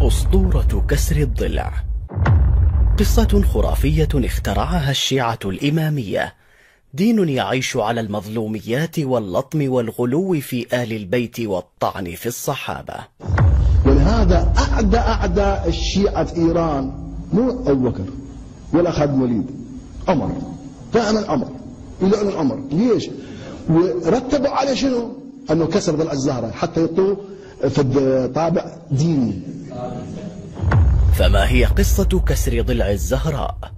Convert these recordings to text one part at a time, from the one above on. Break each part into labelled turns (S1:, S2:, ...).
S1: أسطورة كسر الضلع، قصة خرافية اخترعها الشيعة الإمامية، دين يعيش على المظلوميات واللطم والغلو في آل البيت والطعن في الصحابة.
S2: ولهذا أعدى الشيعة في إيران مو أبو بكر ولا خالد وليد، عمر، دائما عمر، يلعن عمر. ليش؟ ورتبوا على شنو؟ أنه كسر ضلع الزهرة حتى يعطوه في طابع ديني.
S1: فما هي قصة كسر ضلع الزهراء؟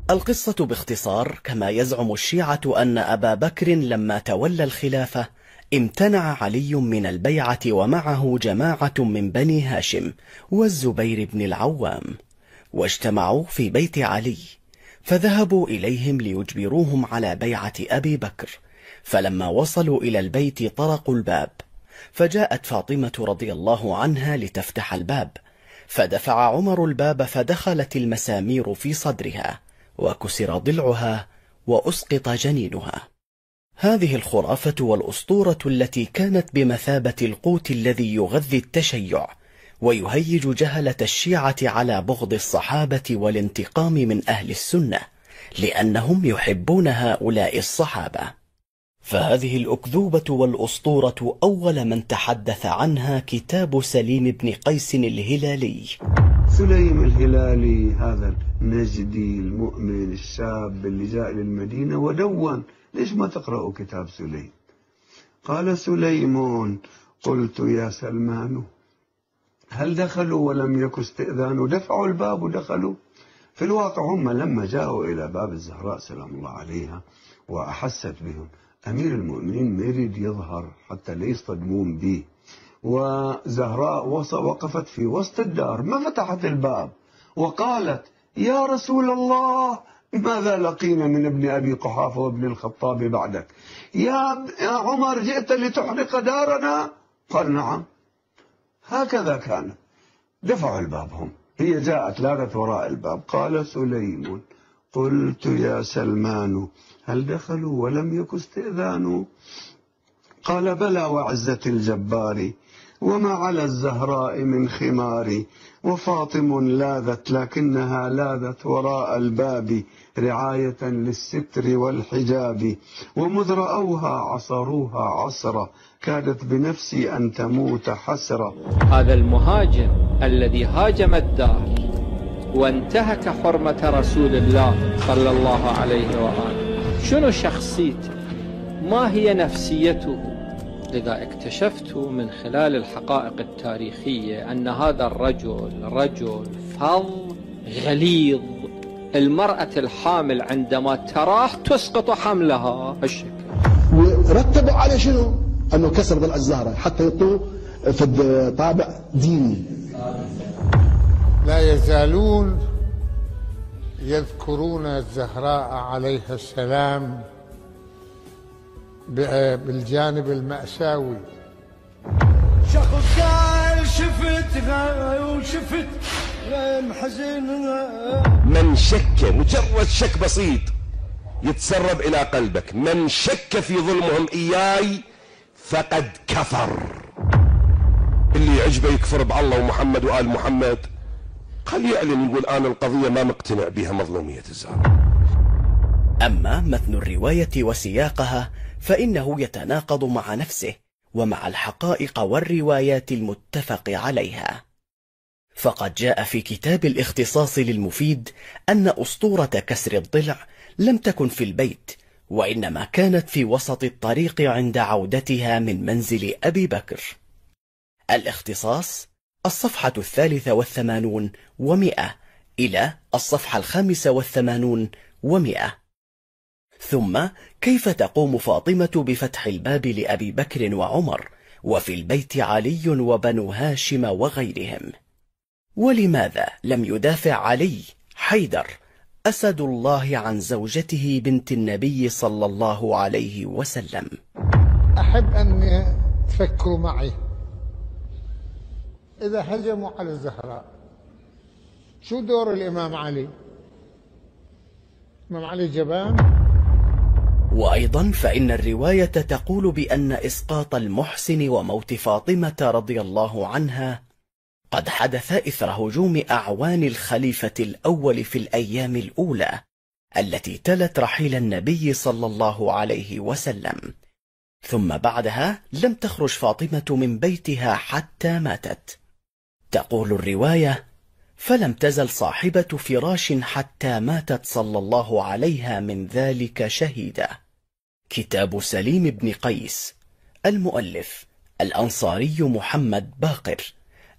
S1: القصة باختصار كما يزعم الشيعة أن أبا بكر لما تولى الخلافة امتنع علي من البيعة ومعه جماعة من بني هاشم والزبير بن العوام، واجتمعوا في بيت علي، فذهبوا إليهم ليجبروهم على بيعة أبي بكر. فلما وصلوا إلى البيت طرقوا الباب، فجاءت فاطمة رضي الله عنها لتفتح الباب، فدفع عمر الباب، فدخلت المسامير في صدرها وكسر ضلعها وأسقط جنينها. هذه الخرافة والأسطورة التي كانت بمثابة القوت الذي يغذي التشيع ويهيج جهلة الشيعة على بغض الصحابة والانتقام من أهل السنة، لأنهم يحبون هؤلاء الصحابة. فهذه الأكذوبة والأسطورة أول من تحدث عنها كتاب سليم بن قيس الهلالي.
S3: سليم الهلالي هذا النجدي المؤمن الشاب اللي جاء للمدينة ودون، ليش ما تقرأوا كتاب سليم؟ قال سليم: قلت يا سلمان هل دخلوا ولم يكن استئذان؟ دفعوا الباب ودخلوا. في الواقع هم لما جاءوا إلى باب الزهراء سلام الله عليها وأحست بهم، أمير المؤمنين ما يريد يظهر حتى لا يصطدمون به، وزهراء وقفت في وسط الدار ما فتحت الباب وقالت: يا رسول الله ماذا لقينا من ابن أبي قحافة وابن الخطاب بعدك؟ يا عمر جئت لتحرق دارنا؟ قال: نعم. هكذا كان. دفعوا الباب هم، هي جاءت لاذت وراء الباب. قال سليم: قلت يا سلمان هل دخلوا ولم يكن استئذان؟ قال: بلى وعزة الجبار وما على الزهراء من خمار، وفاطم لاذت لكنها لاذت وراء الباب رعاية للستر والحجاب، ومذ رأوها عصروها عصرة كادت بنفسي أن تموت حسرة.
S4: هذا المهاجم الذي هاجم الدار وانتهك حرمة رسول الله صلى الله عليه وآله، شنو شخصيته؟ ما هي نفسيته؟ لذا اكتشفت من خلال الحقائق التاريخية أن هذا الرجل رجل فظ غليظ. المرأة الحامل عندما تراه تسقط حملها بالشكل.
S2: ورتبوا على شنو؟ أنه كسر ضلع الزهرة حتى يعطوه في طابع ديني.
S5: لا يزالون يذكرون الزهراء عليها السلام بالجانب المأساوي.
S6: شخص قال شفتها وشفت محزنها.
S7: من شك، مجرد شك بسيط يتسرب إلى قلبك، من شك في ظلمهم إياي فقد كفر. اللي يعجبه يكفر بالله ومحمد وآل محمد، خليه يعلن يقول أنا القضية ما مقتنع بها، مظلومية الزهراء.
S1: أما متن الرواية وسياقها فإنه يتناقض مع نفسه ومع الحقائق والروايات المتفق عليها. فقد جاء في كتاب الاختصاص للمفيد أن أسطورة كسر الضلع لم تكن في البيت، وإنما كانت في وسط الطريق عند عودتها من منزل أبي بكر. الاختصاص الصفحة 83 و100 إلى الصفحة 85 و100. ثم كيف تقوم فاطمة بفتح الباب لأبي بكر وعمر وفي البيت علي وبنو هاشم وغيرهم؟ ولماذا لم يدافع علي حيدر أسد الله عن زوجته بنت النبي صلى الله عليه وسلم؟
S5: أحب أن تفكروا معي، إذا هجموا على الزهراء شو دور الإمام علي؟ الإمام علي جبان.
S1: وأيضا فإن الرواية تقول بأن إسقاط المحسن وموت فاطمة رضي الله عنها قد حدث إثر هجوم أعوان الخليفة الأول في الأيام الأولى التي تلت رحيل النبي صلى الله عليه وسلم، ثم بعدها لم تخرج فاطمة من بيتها حتى ماتت. تقول الرواية: فلم تزل صاحبة فراش حتى ماتت صلى الله عليها من ذلك شهيدة. كتاب سليم بن قيس، المؤلف الأنصاري محمد باقر،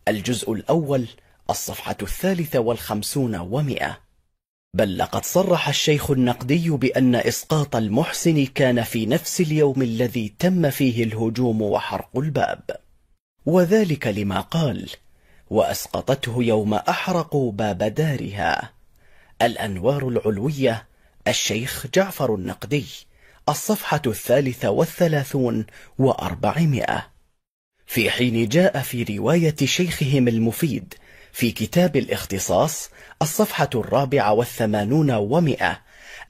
S1: الجزء الأول، الصفحة 53 و100. بل لقد صرح الشيخ النقدي بأن إسقاط المحسن كان في نفس اليوم الذي تم فيه الهجوم وحرق الباب، وذلك لما قال: وأسقطته يوم أحرقوا باب دارها. الأنوار العلوية، الشيخ جعفر النقدي، الصفحة 33 و400. في حين جاء في رواية شيخهم المفيد في كتاب الاختصاص، الصفحة 84 و100،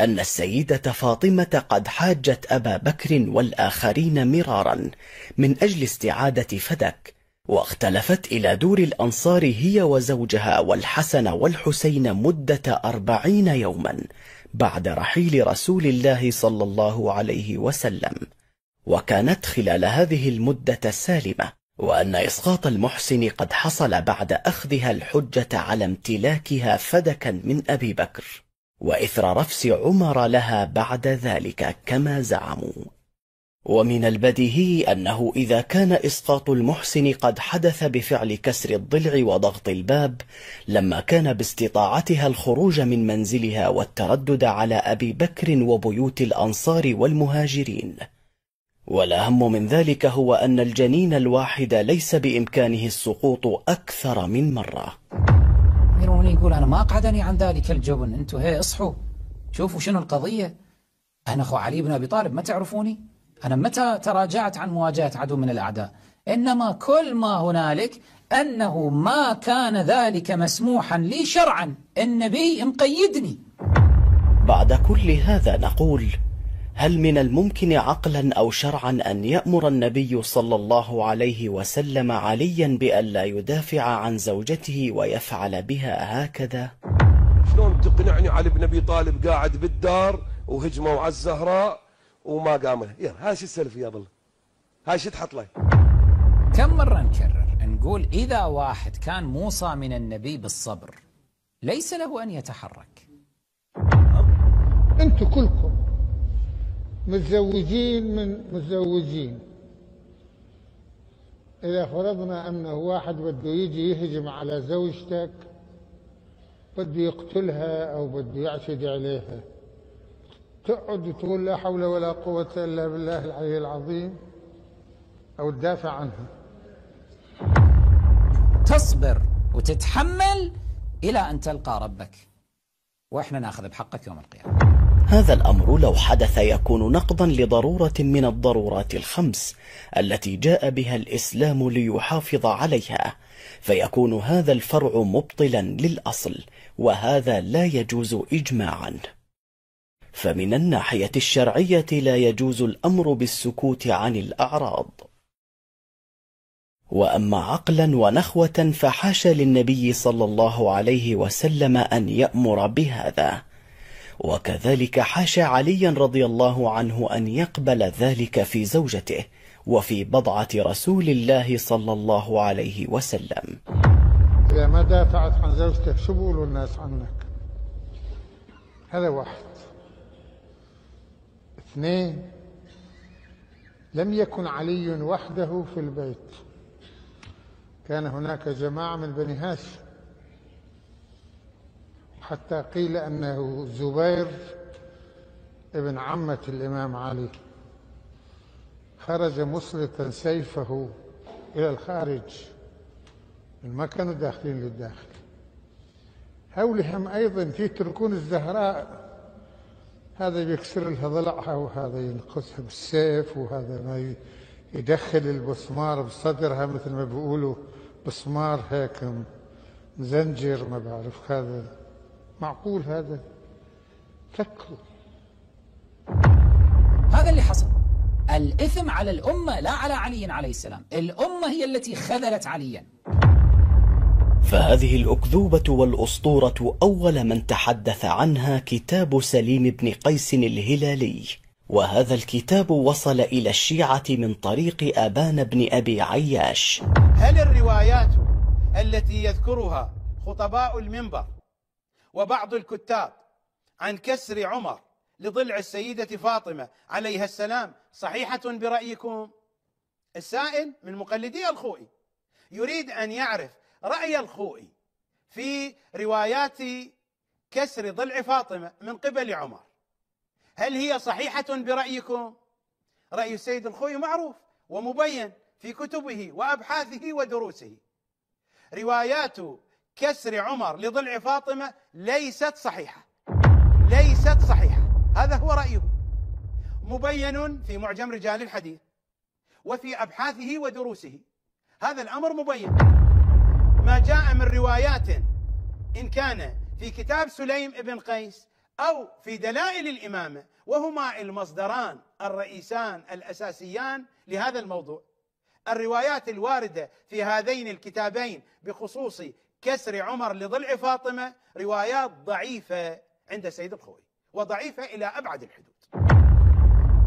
S1: أن السيدة فاطمة قد حاجت أبا بكر والآخرين مرارا من أجل استعادة فدك، واختلفت إلى دور الأنصار هي وزوجها والحسن والحسين مدة 40 يوما بعد رحيل رسول الله صلى الله عليه وسلم، وكانت خلال هذه المدة سالمة، وأن إسقاط المحسن قد حصل بعد أخذها الحجة على امتلاكها فدكا من أبي بكر، وإثر رفس عمر لها بعد ذلك كما زعموا. ومن البديهي أنه إذا كان إسقاط المحسن قد حدث بفعل كسر الضلع وضغط الباب، لما كان باستطاعتها الخروج من منزلها والتردد على أبي بكر وبيوت الأنصار والمهاجرين. والأهم من ذلك هو أن الجنين الواحد ليس بإمكانه السقوط أكثر من مرة.
S8: يروني يقول أنا ما أقعدني عن ذلك الجبن، أنتوا هي اصحوا شوفوا شنو القضية. أنا أخو علي بن أبي طالب، ما تعرفوني؟ أنا متى تراجعت عن مواجهة عدو من الأعداء؟ إنما كل ما هنالك أنه ما كان ذلك مسموحا لي شرعا، النبي مقيدني.
S1: بعد كل هذا نقول: هل من الممكن عقلا أو شرعا أن يأمر النبي صلى الله عليه وسلم عليا بألا يدافع عن زوجته ويفعل بها هكذا؟
S7: شلون تقنعني علي بن أبي طالب قاعد بالدار وهجموا على الزهراء وما قامله؟ هاي شو السلف يا ظل؟ هاي شو تحط له؟
S8: كم مرة نكرر نقول إذا واحد كان موصى من النبي بالصبر ليس له أن يتحرك.
S5: أنتوا كلكم متزوجين من متزوجين، إذا فرضنا أنه واحد بده يجي يهجم على زوجتك، بده يقتلها أو بده يعتدي عليها، تقعد وتقول لا حول ولا قوة إلا بالله العلي العظيم أو تدافع عنها؟
S8: تصبر وتتحمل إلى أن تلقى ربك، وإحنا ناخذ بحقك يوم القيامة.
S1: هذا الأمر لو حدث يكون نقضا لضرورة من الضرورات الخمس التي جاء بها الإسلام ليحافظ عليها، فيكون هذا الفرع مبطلا للأصل، وهذا لا يجوز إجماعا. فمن الناحية الشرعية لا يجوز الأمر بالسكوت عن الأعراض، وأما عقلا ونخوة فحاشا للنبي صلى الله عليه وسلم أن يأمر بهذا، وكذلك حاشا عليا رضي الله عنه أن يقبل ذلك في زوجته وفي بضعة رسول الله صلى الله عليه وسلم.
S5: إذا ما دافعت عن زوجتك شو بيقولوا الناس عنك؟ هذا واحد. اثنين، لم يكن علي وحده في البيت، كان هناك جماعة من بني هاشم، حتى قيل أنه زبير ابن عمة الإمام علي خرج مسلطا سيفه إلى الخارج، ما كانوا داخلين للداخل. هولهم أيضا يتركون الزهراء، هذا بيكسر لها ضلعها وهذا ينقصها بالسيف وهذا ما يدخل البسمار بصدرها مثل ما بيقولوا بسمار هيك مزنجر، ما بعرف هذا معقول؟ هذا فكروا.
S8: هذا اللي حصل. الإثم على الأمة لا على علي عليه السلام، الأمة هي التي خذلت عليا.
S1: فهذه الأكذوبة والأسطورة أول من تحدث عنها كتاب سليم بن قيس الهلالي، وهذا الكتاب وصل إلى الشيعة من طريق أبان بن أبي عياش.
S9: هل الروايات التي يذكرها خطباء المنبر وبعض الكتاب عن كسر عمر لضلع السيدة فاطمة عليها السلام صحيحة برأيكم؟ السائل من مقلدي الخوئي يريد أن يعرف رأي الخوئي في روايات كسر ضلع فاطمة من قبل عمر، هل هي صحيحة برأيكم؟ رأي السيد الخوئي معروف ومبين في كتبه وأبحاثه ودروسه. روايات كسر عمر لضلع فاطمة ليست صحيحة، ليست صحيحة، هذا هو رأيه، مبين في معجم رجال الحديث وفي أبحاثه ودروسه، هذا الأمر مبين. ما جاء من روايات إن كان في كتاب سليم بن قيس أو في دلائل الإمامة، وهما المصدران الرئيسان الأساسيان لهذا الموضوع، الروايات الواردة في هذين الكتابين بخصوص كسر عمر لضلع فاطمة روايات ضعيفة عند السيد الخوئي، وضعيفة إلى أبعد الحدود.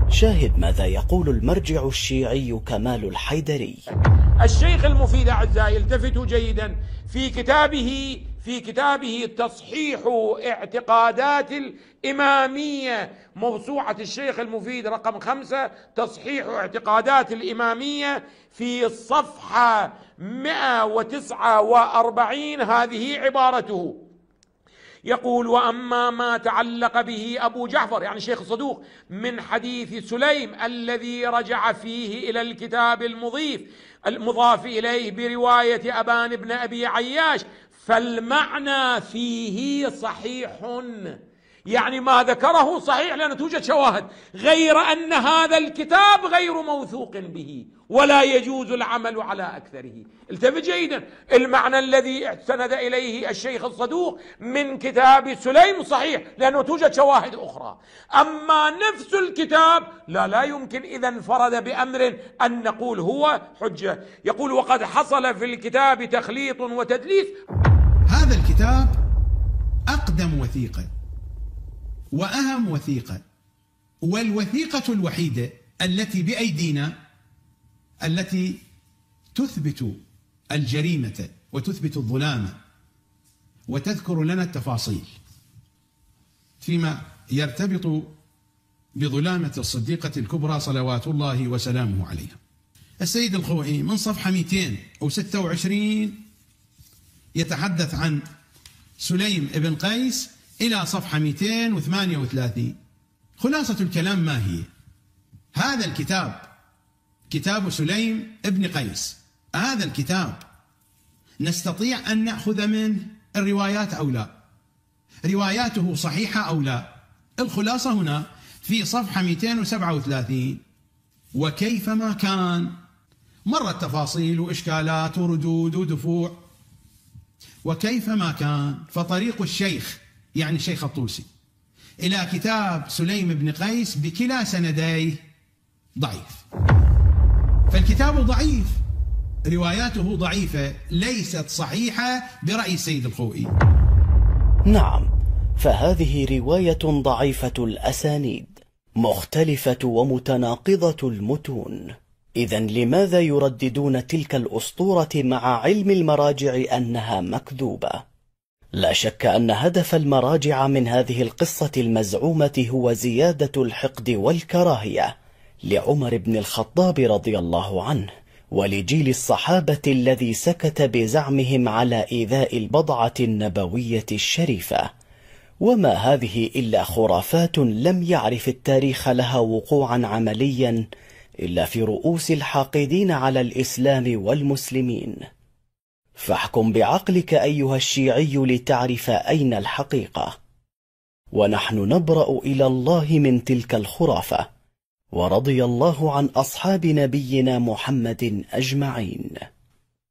S1: شاهد ماذا يقول المرجع الشيعي كمال الحيدري.
S10: الشيخ المفيد أعزائي التفتوا جيدا في كتابه تصحيح اعتقادات الإمامية، موسوعة الشيخ المفيد رقم 5 تصحيح اعتقادات الإمامية، في الصفحة 149 هذه عبارته، يقول: وأما ما تعلق به أبو جعفر يعني الشيخ الصدوق من حديث سليم الذي رجع فيه إلى الكتاب المضاف إليه برواية أبان بن أبي عياش، فالمعنى فيه صحيح، يعني ما ذكره صحيح لأن توجد شواهد، غير أن هذا الكتاب غير موثوق به ولا يجوز العمل على أكثره. التفت جيدا، المعنى الذي استند إليه الشيخ الصدوق من كتاب سليم صحيح لأنه توجد شواهد أخرى، أما نفس الكتاب لا يمكن إذا انفرد بأمر أن نقول هو حجة. يقول: وقد حصل في الكتاب تخليط وتدليس.
S11: هذا الكتاب أقدم وثيقة وأهم وثيقة، والوثيقة الوحيدة التي بأيدينا التي تثبت الجريمة وتثبت الظلام وتذكر لنا التفاصيل فيما يرتبط بظلامة الصديقة الكبرى صلوات الله وسلامه عليها. السيد الخوئي من صفحة 226 يتحدث عن سليم بن قيس إلى صفحة 238. خلاصة الكلام ما هي؟ هذا الكتاب كتاب سليم بن قيس، هذا الكتاب نستطيع أن نأخذ منه الروايات أو لا، رواياته صحيحة أو لا. الخلاصة هنا في صفحة 237: وكيفما كان، مرت تفاصيل وإشكالات وردود ودفوع، وكيفما كان فطريق الشيخ يعني الشيخ الطوسي إلى كتاب سليم بن قيس بكلا سنديه ضعيف، فالكتاب ضعيف، رواياته ضعيفة ليست صحيحة برأي السيد الخوئي.
S1: نعم، فهذه رواية ضعيفة الأسانيد مختلفة ومتناقضة المتون. إذن لماذا يرددون تلك الأسطورة مع علم المراجع أنها مكذوبة؟ لا شك أن هدف المراجع من هذه القصة المزعومة هو زيادة الحقد والكراهية لعمر بن الخطاب رضي الله عنه ولجيل الصحابة الذي سكت بزعمهم على إيذاء البضعة النبوية الشريفة، وما هذه إلا خرافات لم يعرف التاريخ لها وقوعا عمليا إلا في رؤوس الحاقدين على الإسلام والمسلمين. فاحكم بعقلك أيها الشيعي لتعرف أين الحقيقة، ونحن نبرأ إلى الله من تلك الخرافة، ورضي الله عن أصحاب نبينا محمد أجمعين.